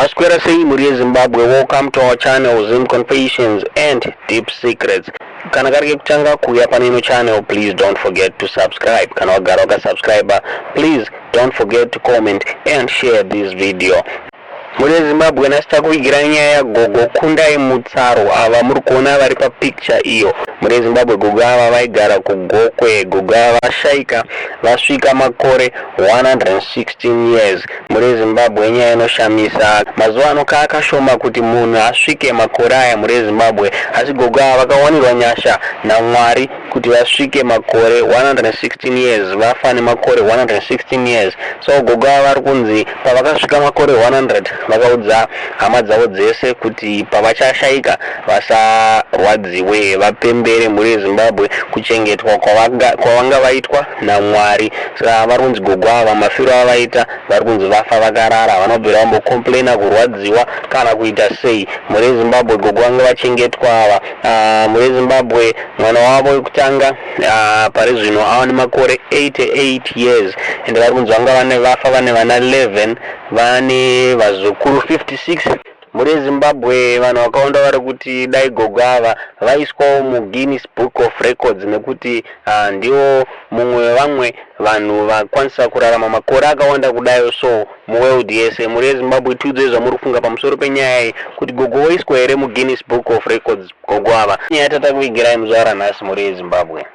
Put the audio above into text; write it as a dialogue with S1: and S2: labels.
S1: Masquera say muri Zimbabwe, welcome to our channel Zim Confessions and Deep Secrets. Kana karike kuchanga kuya panino channel, please don't forget to subscribe. Kana wagara subscriber, please don't forget to comment and share this video. Muri Zimbabwe nasita kuigira nyaya gogo Kundai Mutsaro ava muri kuona vari pa picture iyo. Muri Zimbabwe gogo ava vaigara kuGokwe, gogo ava vashaika vasvika makore 116 years. Muri Zimbabwe nyaya inoshamisa. Mazuva ano kakashoma kuti munhu asvike makore aya muri Zimbabwe, asi gogo ava vakawanirwa nyasha naMwari kuti vasvike makore 116 years, vafa nemakore 116 years. So gogo ava vari kunzi pavakasvika makore 100 vakaudza hama dzavo dzese kuti pavachashaika vasarwadziwe, vapembere muri Zimbabwe kuchengetwa kwavanga vaitwa naMwari. Saka vari kunzi gogo ava mafiro avaita vari kunzi vafa vakarara, vanobvira vambokomplaina kurwadziwa kana kuita sei. Muri Zimbabwe gogo vanga vachengetwa ava. Muri Zimbabwe mwana wavo wekutanga pari zvino ava nemakore 88 years, ende vari kunzi vanga vane vafa vane vana 11, vane vazukuru 56. Muri Zimbabwe vanhu vakaonda vari kuti dai gogo ava vaiswawo muGuinness Book of Records nekuti ndiwo mumwe wevamwe vanhu vakwanisa kurarama makore akawanda kudayo so muworld yese. Muri Zimbabwe tiudzei zvamuri kufunga pamusoro penyaya iyi kuti gogo oiswa here muGuinness Book of Records gogo ava. Nyaya tatakuigirai muzuva ranhasi muri Zimbabwe.